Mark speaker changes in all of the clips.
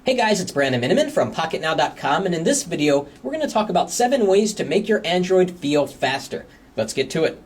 Speaker 1: Hey guys, it's Brandon Miniman from PocketNow.com, and in this video, we're going to talk about 7 ways to make your Android feel faster. Let's get to it.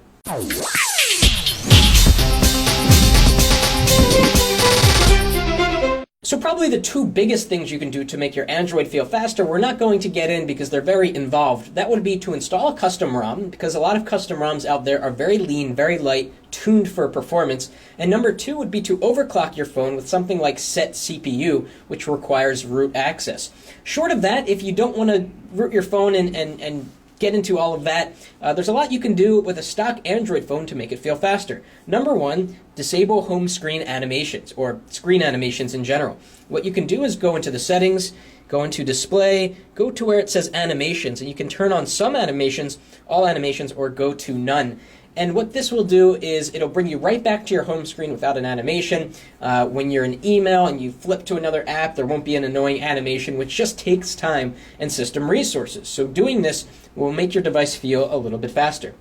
Speaker 1: So probably the 2 biggest things you can do to make your Android feel faster, we're not going to get in because they're very involved. That would be to install a custom ROM, because a lot of custom ROMs out there are very lean, very light, tuned for performance. And number 2 would be to overclock your phone with something like Set CPU, which requires root access. Short of that, if you don't want to root your phone and get into all of that, there's a lot you can do with a stock Android phone to make it feel faster. Number 1, disable home screen animations, or screen animations in general. What you can do is go into the settings, go into display, go to where it says animations, and you can turn on some animations, all animations, or go to none. And what this will do is it'll bring you right back to your home screen without an animation. When you're in email and you flip to another app, there won't be an annoying animation, which just takes time and system resources. So doing this will make your device feel a little bit faster.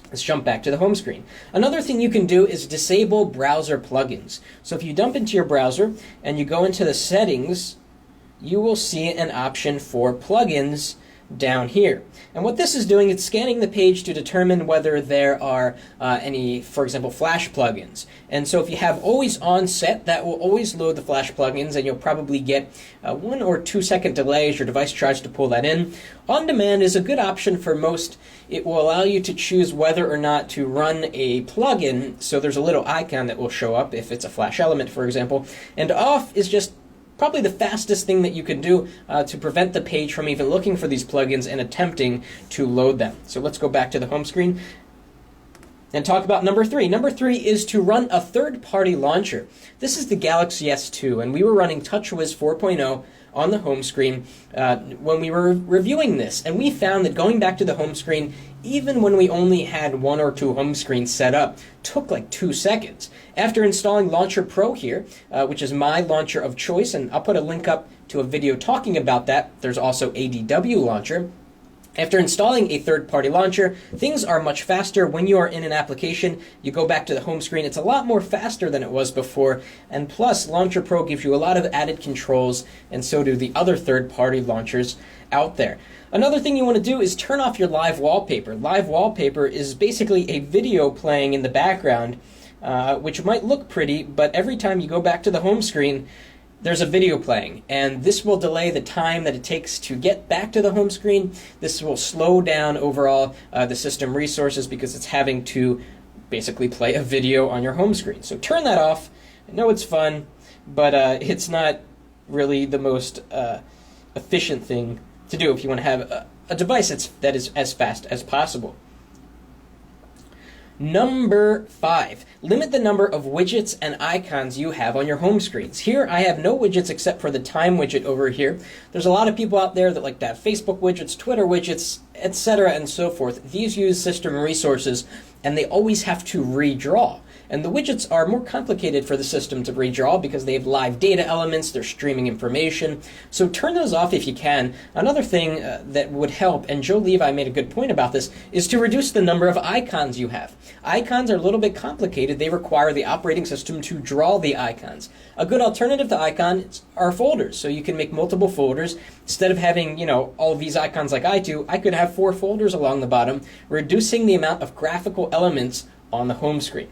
Speaker 1: Let's jump back to the home screen. Another thing you can do is disable browser plugins. So if you dump into your browser and you go into the settings, you will see an option for plugins down here. And what this is doing, it's scanning the page to determine whether there are any, for example, Flash plugins. And so if you have always on set, that will always load the Flash plugins, and you'll probably get 1 or 2 second delay as your device tries to pull that in. On demand is a good option for most. It will allow you to choose whether or not to run a plugin, so there's a little icon that will show up if it's a Flash element, for example. And off is just probably the fastest thing that you can do to prevent the page from even looking for these plugins and attempting to load them. So let's go back to the home screen and talk about number 3. Number 3 is to run a third-party launcher. This is the Galaxy S2, and we were running TouchWiz 4.0 on the home screen when we were reviewing this. And we found that going back to the home screen, even when we only had 1 or 2 home screens set up, took like 2 seconds. After installing Launcher Pro here, which is my launcher of choice, and I'll put a link up to a video talking about that. There's also ADW Launcher. After installing a third-party launcher, things are much faster. When you are in an application, you go back to the home screen, it's a lot more faster than it was before, and plus Launcher Pro gives you a lot of added controls, and so do the other third-party launchers out there. Another thing you want to do is turn off your live wallpaper. Live wallpaper is basically a video playing in the background, which might look pretty, but every time you go back to the home screen, there's a video playing, and this will delay the time that it takes to get back to the home screen. This will slow down overall the system resources because it's having to basically play a video on your home screen. So turn that off. I know it's fun, but it's not really the most efficient thing to do if you want to have a device that is as fast as possible. Number 5, limit the number of widgets and icons you have on your home screens. Here I have no widgets except for the time widget over here. There's a lot of people out there that like to have Facebook widgets, Twitter widgets, etc. and so forth. These use system resources and they always have to redraw. And the widgets are more complicated for the system to redraw because they have live data elements, they're streaming information. So turn those off if you can. Another thing that would help, and Joe Levi made a good point about this, is to reduce the number of icons you have. Icons are a little bit complicated. They require the operating system to draw the icons. A good alternative to icons are folders. So you can make multiple folders. Instead of having, all of these icons like I do, I could have 4 folders along the bottom, reducing the amount of graphical elements on the home screen.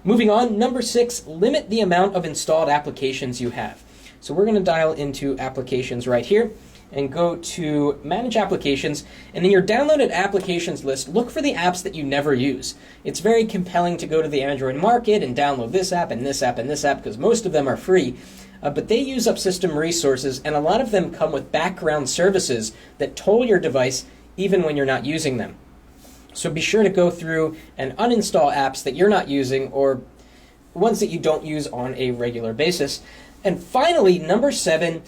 Speaker 1: Moving on, number 6, limit the amount of installed applications you have. So we're going to dial into applications right here and go to Manage Applications, and in your downloaded applications list, look for the apps that you never use. It's very compelling to go to the Android market and download this app and this app and this app because most of them are free, but they use up system resources, and a lot of them come with background services that toll your device even when you're not using them. So be sure to go through and uninstall apps that you're not using or ones that you don't use on a regular basis. And finally, number 7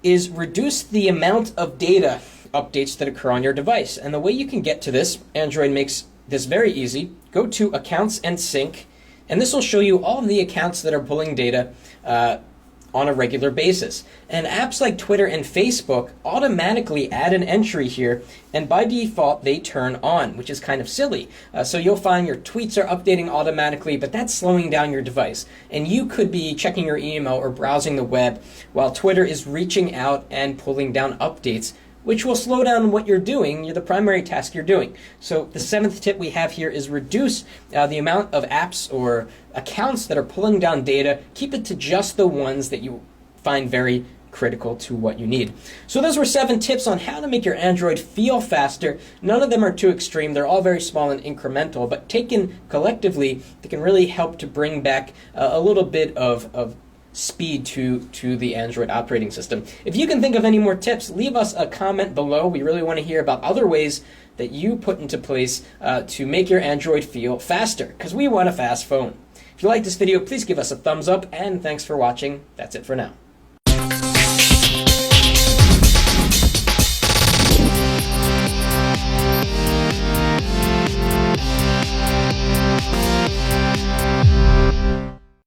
Speaker 1: is reduce the amount of data updates that occur on your device. And the way you can get to this, Android makes this very easy. Go to Accounts and Sync, and this will show you all of the accounts that are pulling data on a regular basis. And apps like Twitter and Facebook automatically add an entry here, and by default they turn on, which is kind of silly. So you'll find your tweets are updating automatically, but that's slowing down your device. And you could be checking your email or browsing the web while Twitter is reaching out and pulling down updates, which will slow down what you're doing, the primary task you're doing. So the 7th tip we have here is reduce the amount of apps or accounts that are pulling down data. Keep it to just the ones that you find very critical to what you need. So those were 7 tips on how to make your Android feel faster. None of them are too extreme. They're all very small and incremental, but taken collectively, they can really help to bring back a little bit of speed to the Android operating system. If you can think of any more tips, leave us a comment below. We really want to hear about other ways that you put into place to make your Android feel faster, because we want a fast phone. If you like this video, please give us a thumbs up, and thanks for watching. That's it for now.